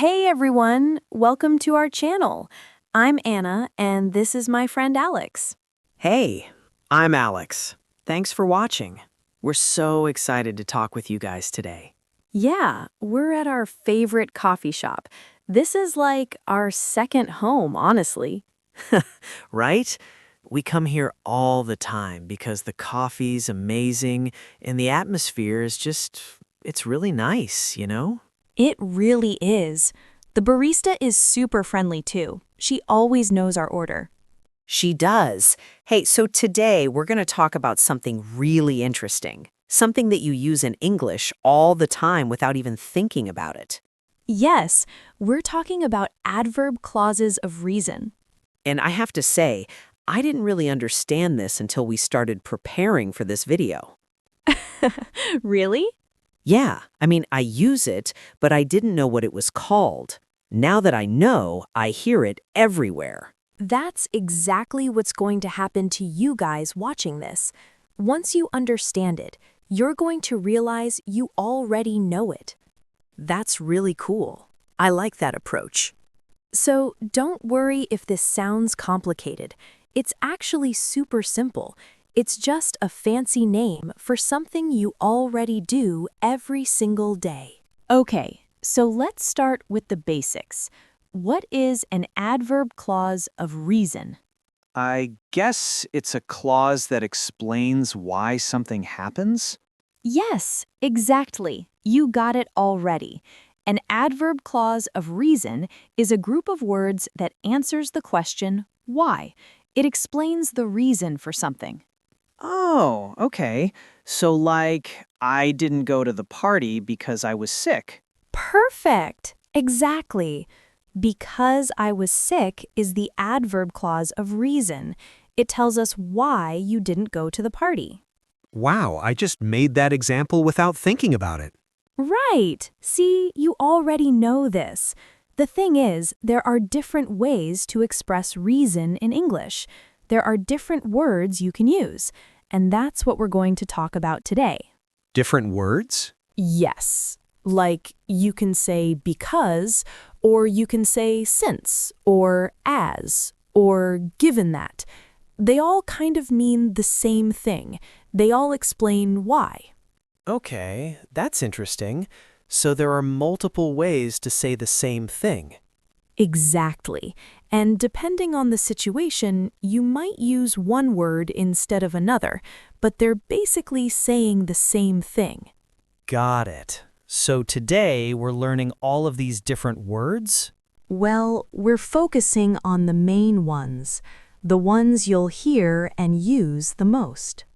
Hey everyone, welcome to our channel. I'm Anna, and this is my friend Alex. Hey, I'm Alex. Thanks for watching. We're so excited to talk with you guys today. Yeah, we're at our favorite coffee shop. This is like our second home, honestly. Right? We come here all the time because the coffee's amazing and the atmosphere is it's really nice, you know? It really is. The barista is super friendly too. She always knows our order. She does. Hey, so today we're going to talk about something really interesting. Something that you use in English all the time without even thinking about it. Yes, we're talking about adverb clauses of reason. And I have to say, I didn't really understand this until we started preparing for this video. Really? Yeah, I use it, but I didn't know what it was called. Now that I know, I hear it everywhere. That's exactly what's going to happen to you guys watching this. Once you understand it, you're going to realize you already know it. That's really cool. I like that approach. So don't worry if this sounds complicated. It's actually super simple. It's just a fancy name for something you already do every single day. Okay, so let's start with the basics. What is an adverb clause of reason? I guess it's a clause that explains why something happens? Yes, exactly. You got it already. An adverb clause of reason is a group of words that answers the question, why? It explains the reason for something. Oh, okay. So, like, I didn't go to the party because I was sick. Perfect! Exactly. Because I was sick is the adverb clause of reason. It tells us why you didn't go to the party. Wow, I just made that example without thinking about it. Right. See, you already know this. The thing is, there are different ways to express reason in English. There are different words you can use, and that's what we're going to talk about today. Different words? Yes. Like, you can say because, or you can say since, or as, or given that. They all kind of mean the same thing. They all explain why. Okay, that's interesting. So there are multiple ways to say the same thing. Exactly. And depending on the situation, you might use one word instead of another, but they're basically saying the same thing. Got it. So today we're learning all of these different words? Well, we're focusing on the main ones, the ones you'll hear and use the most.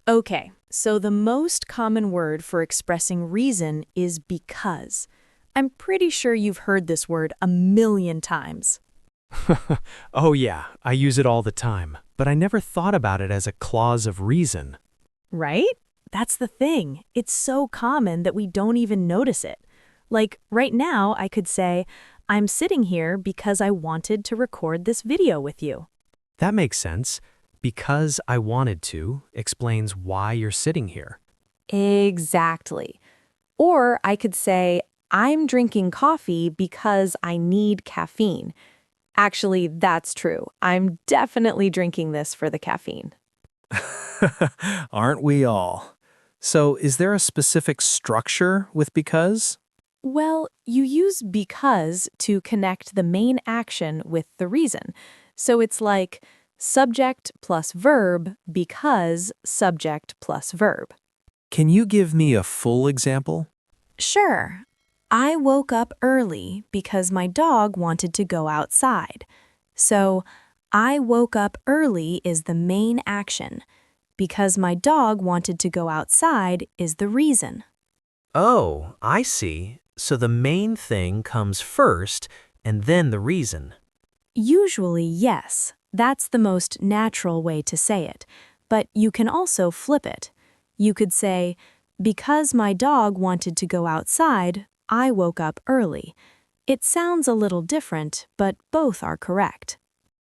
Okay, so the most common word for expressing reason is because. I'm pretty sure you've heard this word a million times. Oh yeah, I use it all the time, but I never thought about it as a clause of reason. Right? That's the thing. It's so common that we don't even notice it. Like, right now, I could say, I'm sitting here because I wanted to record this video with you. That makes sense. Because I wanted to explains why you're sitting here. Exactly. Or I could say, I'm drinking coffee because I need caffeine. Actually, that's true. I'm definitely drinking this for the caffeine. Aren't we all? So is there a specific structure with because? Well, you use because to connect the main action with the reason. So it's like subject plus verb because subject plus verb. Can you give me a full example? Sure. I woke up early because my dog wanted to go outside. So, I woke up early is the main action. Because my dog wanted to go outside is the reason. Oh, I see. So the main thing comes first and then the reason. Usually, yes. That's the most natural way to say it. But you can also flip it. You could say, because my dog wanted to go outside, I woke up early. It sounds a little different, but both are correct.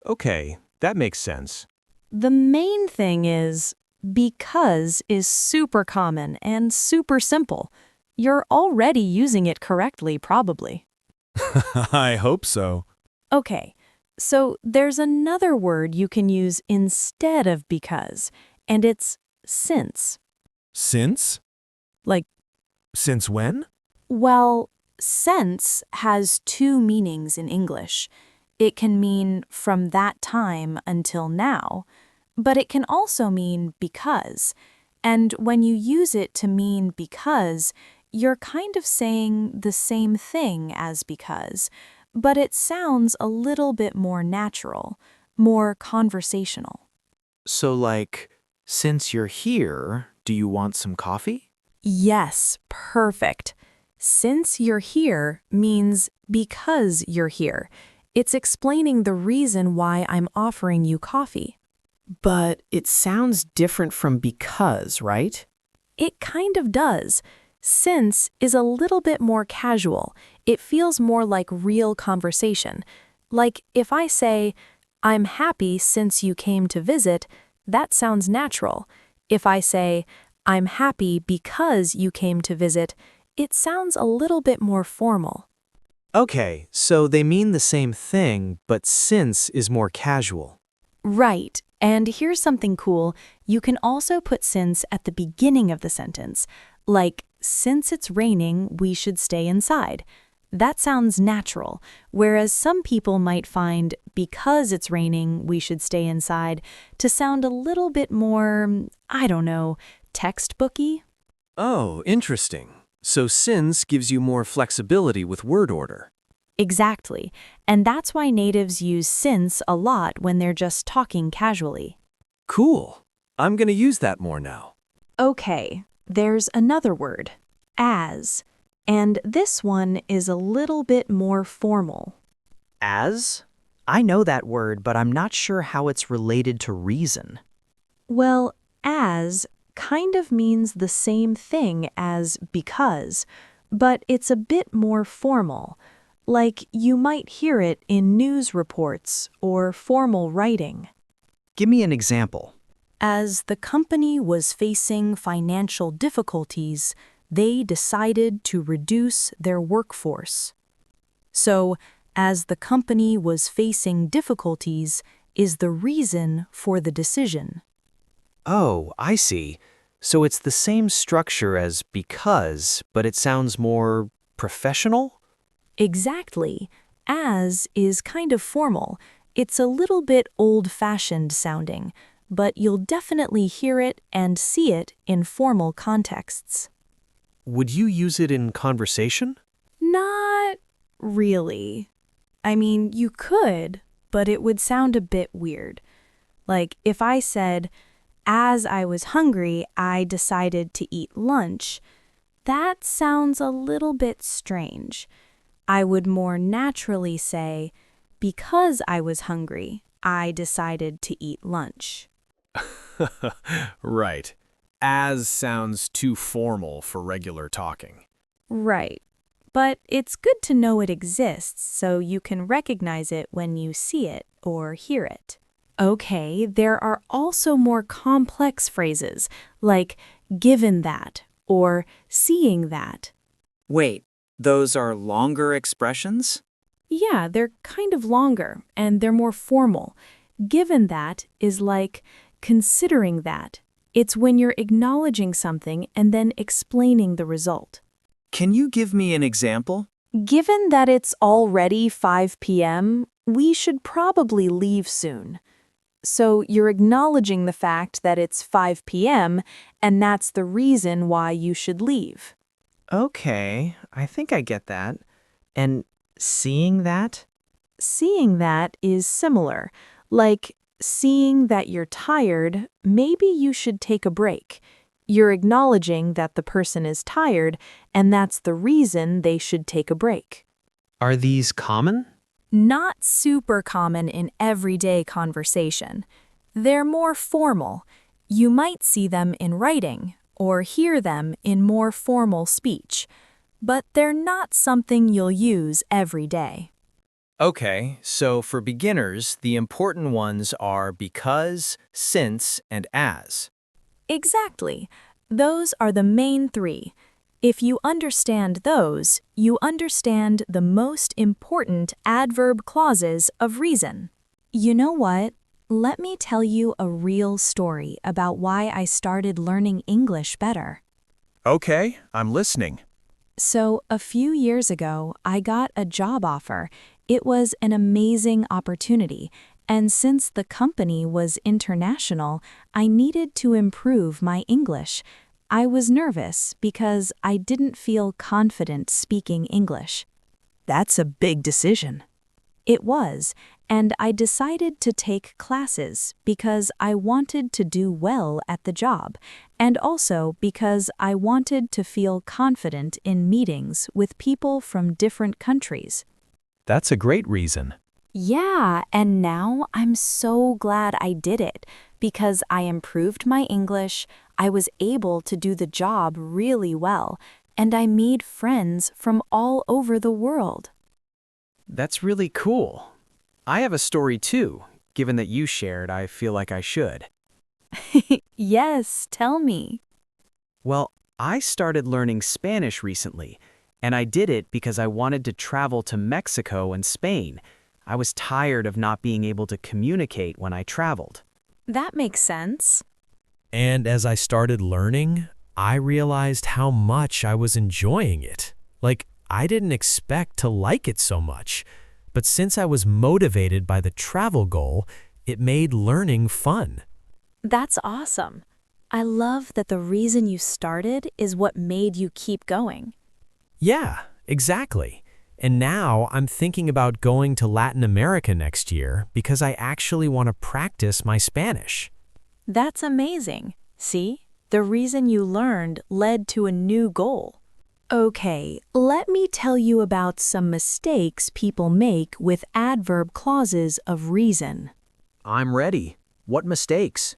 Okay, that makes sense. The main thing is, because is super common and super simple. You're already using it correctly, probably. I hope so. Okay, so there's another word you can use instead of because, and it's since. Since? Like, Since when? well, since has two meanings in English. It can mean from that time until now, but it can also mean because. And when you use it to mean because, you're kind of saying the same thing as because, but it sounds a little bit more natural, more conversational. So like, since you're here, do you want some coffee? Yes, perfect. Since you're here means because you're here. It's explaining the reason why I'm offering you coffee. But it sounds different from because, right? It kind of does. Since is a little bit more casual. It feels more like real conversation. Like if I say, I'm happy since you came to visit, that sounds natural. If I say, I'm happy because you came to visit, it sounds a little bit more formal. Okay, so they mean the same thing, but since is more casual. Right. And here's something cool. You can also put since at the beginning of the sentence. Like, since it's raining, we should stay inside. That sounds natural, whereas some people might find because it's raining, we should stay inside to sound a little bit more, I don't know, textbooky. Oh, interesting. So since gives you more flexibility with word order. Exactly. And that's why natives use since a lot when they're just talking casually. Cool. I'm going to use that more now. Okay, there's another word, as. And this one is a little bit more formal. As? I know that word, but I'm not sure how it's related to reason. Well, as kind of means the same thing as because, but it's a bit more formal. Like you might hear it in news reports or formal writing. Give me an example. As the company was facing financial difficulties, they decided to reduce their workforce. So, as the company was facing difficulties is the reason for the decision. Oh, I see. So it's the same structure as because, but it sounds more professional? Exactly. As is kind of formal. It's a little bit old-fashioned sounding, but you'll definitely hear it and see it in formal contexts. Would you use it in conversation? Not really. I mean, you could, but it would sound a bit weird. Like if I said, as I was hungry, I decided to eat lunch. That sounds a little bit strange. I would more naturally say, because I was hungry, I decided to eat lunch. Right. As sounds too formal for regular talking. Right. But it's good to know it exists so you can recognize it when you see it or hear it. Okay, there are also more complex phrases like given that or seeing that. Wait, those are longer expressions? Yeah, they're kind of longer and they're more formal. Given that is like considering that. It's when you're acknowledging something and then explaining the result. Can you give me an example? Given that it's already 5 p.m., we should probably leave soon. So you're acknowledging the fact that it's 5 p.m., and that's the reason why you should leave. Okay, I think I get that. And seeing that? Seeing that is similar. Like seeing that you're tired, maybe you should take a break. You're acknowledging that the person is tired, and that's the reason they should take a break. Are these common? Not super common in everyday conversation. They're more formal. You might see them in writing or hear them in more formal speech, but they're not something you'll use every day. Okay, so for beginners, the important ones are because, since, and as. Exactly. Those are the main three. If you understand those, you understand the most important adverb clauses of reason. You know what? Let me tell you a real story about why I started learning English better. Okay, I'm listening. So, a few years ago, I got a job offer. It was an amazing opportunity, and since the company was international, I needed to improve my English. I was nervous because I didn't feel confident speaking English. That's a big decision. It was, and I decided to take classes because I wanted to do well at the job, and also because I wanted to feel confident in meetings with people from different countries. That's a great reason. Yeah, and now I'm so glad I did it because I improved my English, I was able to do the job really well, and I made friends from all over the world. That's really cool. I have a story too. Given that you shared, I feel like I should. Yes, tell me. Well, I started learning Spanish recently, and I did it because I wanted to travel to Mexico and Spain. I was tired of not being able to communicate when I traveled. That makes sense. And as I started learning, I realized how much I was enjoying it. Like, I didn't expect to like it so much, but since I was motivated by the travel goal, it made learning fun. That's awesome. I love that the reason you started is what made you keep going. Yeah, exactly. And now I'm thinking about going to Latin America next year because I actually want to practice my Spanish. That's amazing. See? The reason you learned led to a new goal. Okay, let me tell you about some mistakes people make with adverb clauses of reason. I'm ready. What mistakes?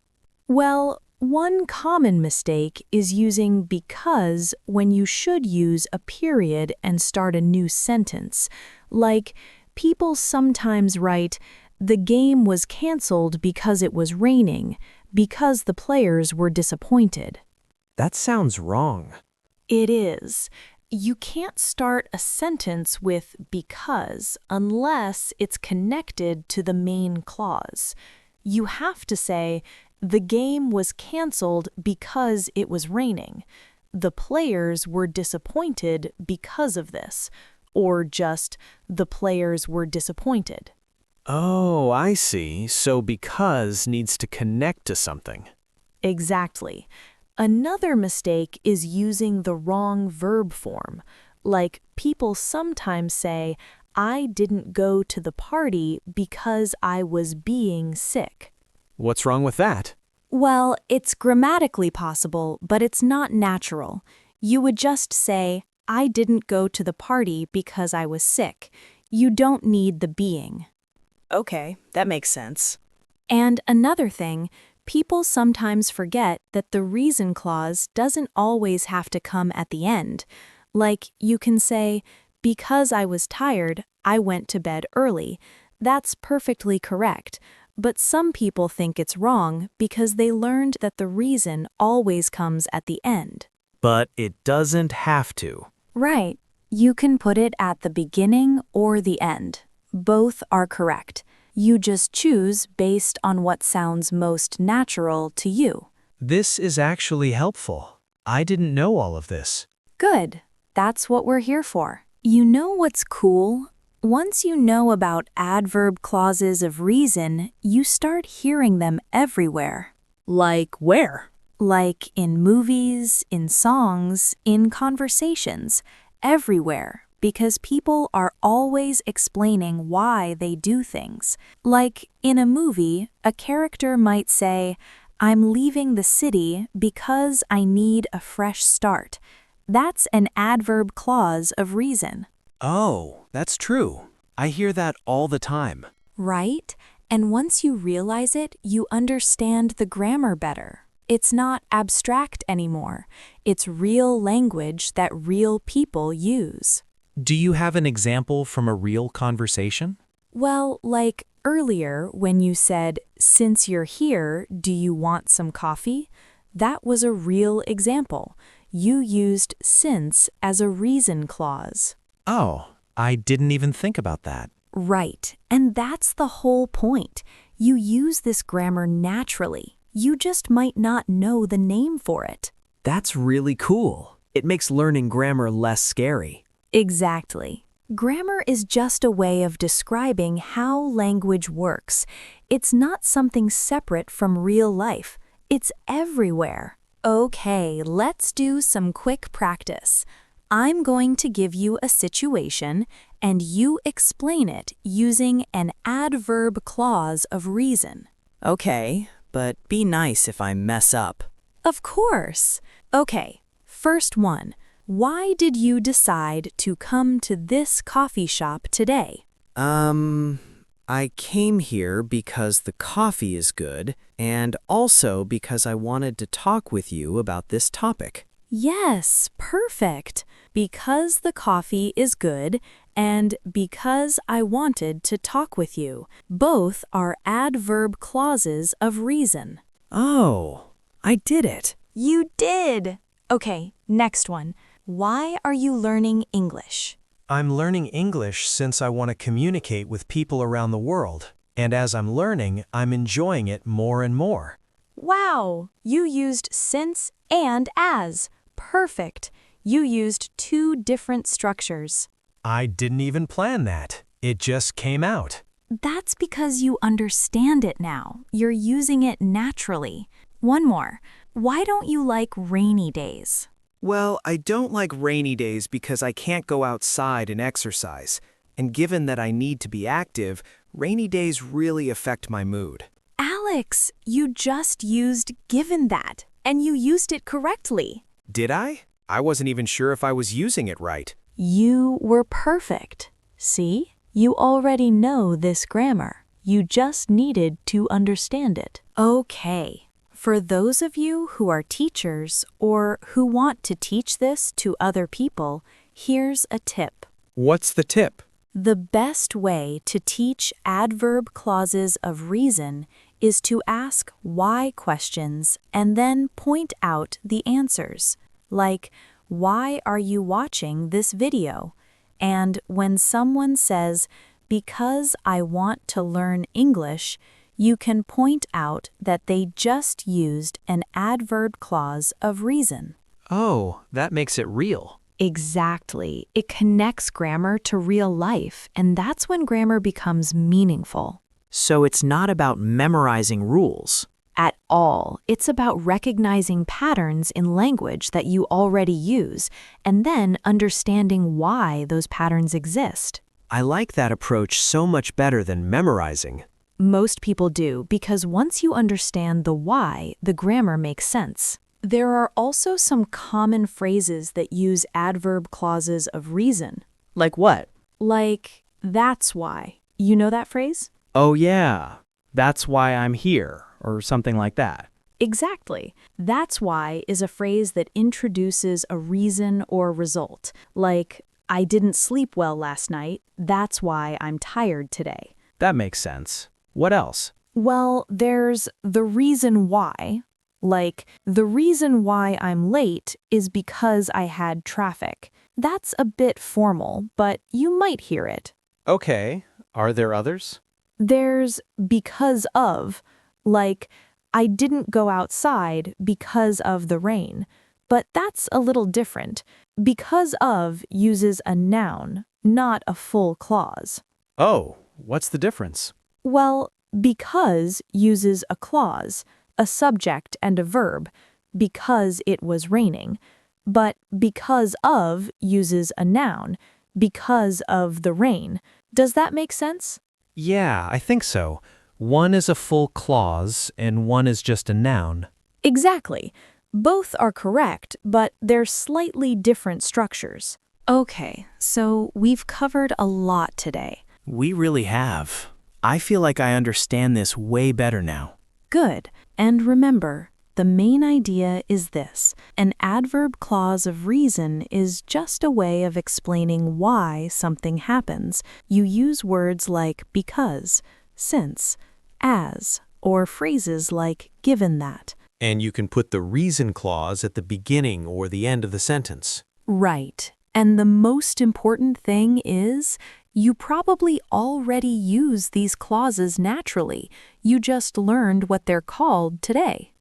Well, one common mistake is using because when you should use a period and start a new sentence. Like, people sometimes write, "The game was canceled because it was raining," because the players were disappointed. That sounds wrong. It is. You can't start a sentence with because unless it's connected to the main clause. You have to say, "The game was canceled because it was raining." The players were disappointed because of this. Or just, "The players were disappointed." Oh, I see. So because needs to connect to something. Exactly. Another mistake is using the wrong verb form. Like, people sometimes say, "I didn't go to the party because I was being sick." What's wrong with that? Well, it's grammatically possible, but it's not natural. You would just say, "I didn't go to the party because I was sick." You don't need the being. Okay, that makes sense. And another thing, people sometimes forget that the reason clause doesn't always have to come at the end. Like, you can say, "Because I was tired, I went to bed early." That's perfectly correct. But some people think it's wrong because they learned that the reason always comes at the end. But it doesn't have to. Right. You can put it at the beginning or the end. Both are correct. You just choose based on what sounds most natural to you. This is actually helpful. I didn't know all of this. Good. That's what we're here for. You know what's cool? Once you know about adverb clauses of reason, you start hearing them everywhere. Like where? Like in movies, in songs, in conversations, everywhere. Because people are always explaining why they do things. Like, in a movie, a character might say, "I'm leaving the city because I need a fresh start." That's an adverb clause of reason. Oh, that's true. I hear that all the time. Right? And once you realize it, you understand the grammar better. It's not abstract anymore. It's real language that real people use. Do you have an example from a real conversation? Well, like earlier when you said, "Since you're here, do you want some coffee?" That was a real example. You used since as a reason clause. Oh, I didn't even think about that. Right, and that's the whole point. You use this grammar naturally. You just might not know the name for it. That's really cool. It makes learning grammar less scary. Exactly. Grammar is just a way of describing how language works. It's not something separate from real life. It's everywhere. Okay, let's do some quick practice. I'm going to give you a situation, and you explain it using an adverb clause of reason. Okay, but be nice if I mess up. Of course. Okay, first one. Why did you decide to come to this coffee shop today? I came here because the coffee is good, and also because I wanted to talk with you about this topic. Yes, perfect. Because the coffee is good and because I wanted to talk with you. Both are adverb clauses of reason. Oh, I did it. You did! Okay, next one. Why are you learning English? I'm learning English since I want to communicate with people around the world. And as I'm learning, I'm enjoying it more and more. Wow! You used since and as. Perfect. You used two different structures. I didn't even plan that. It just came out. That's because you understand it now. You're using it naturally. One more. Why don't you like rainy days? Well, I don't like rainy days because I can't go outside and exercise. And given that I need to be active, rainy days really affect my mood. Alex, you just used given that, and you used it correctly. Did I? I wasn't even sure if I was using it right. You were perfect. See? You already know this grammar. You just needed to understand it. Okay. For those of you who are teachers or who want to teach this to other people, here's a tip. What's the tip? The best way to teach adverb clauses of reason is to ask why questions and then point out the answers. Like, why are you watching this video? And when someone says, because I want to learn English, you can point out that they just used an adverb clause of reason. Oh, that makes it real. Exactly. It connects grammar to real life, and that's when grammar becomes meaningful. So it's not about memorizing rules. At all. It's about recognizing patterns in language that you already use, and then understanding why those patterns exist. I like that approach so much better than memorizing. Most people do, because once you understand the why, the grammar makes sense. There are also some common phrases that use adverb clauses of reason. Like what? Like, that's why. You know that phrase? Oh yeah, that's why I'm here, or something like that. Exactly. That's why is a phrase that introduces a reason or result. Like, I didn't sleep well last night. That's why I'm tired today. That makes sense. What else? Well, there's the reason why. Like, the reason why I'm late is because I had traffic. That's a bit formal, but you might hear it. Okay, are there others? There's because of, like, I didn't go outside because of the rain. But that's a little different. Because of uses a noun, not a full clause. Oh, what's the difference? Well, because uses a clause, a subject and a verb, because it was raining. But because of uses a noun, because of the rain. Does that make sense? Yeah, I think so. One is a full clause and one is just a noun. Exactly. Both are correct, but they're slightly different structures. Okay, so we've covered a lot today. We really have. I feel like I understand this way better now. Good. And remember, the main idea is this. An adverb clause of reason is just a way of explaining why something happens. You use words like because, since, as, or phrases like given that. And you can put the reason clause at the beginning or the end of the sentence. Right. And the most important thing is, you probably already use these clauses naturally. You just learned what they're called today.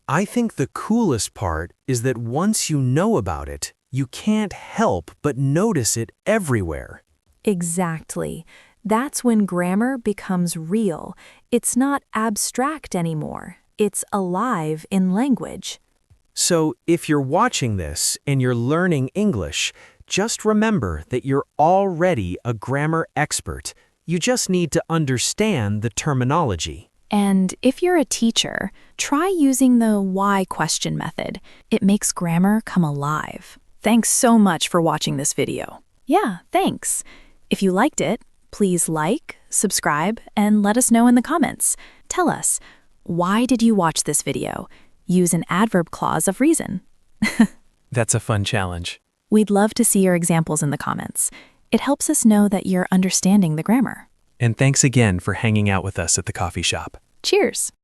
I think the coolest part is that once you know about it, you can't help but notice it everywhere. Exactly. That's when grammar becomes real. It's not abstract anymore. It's alive in language. So if you're watching this and you're learning English, just remember that you're already a grammar expert. You just need to understand the terminology. And if you're a teacher, try using the why question method. It makes grammar come alive. Thanks so much for watching this video. Yeah, thanks. If you liked it, please like, subscribe, and let us know in the comments. Tell us, why did you watch this video? Use an adverb clause of reason. That's a fun challenge. We'd love to see your examples in the comments. It helps us know that you're understanding the grammar. And thanks again for hanging out with us at the coffee shop. Cheers!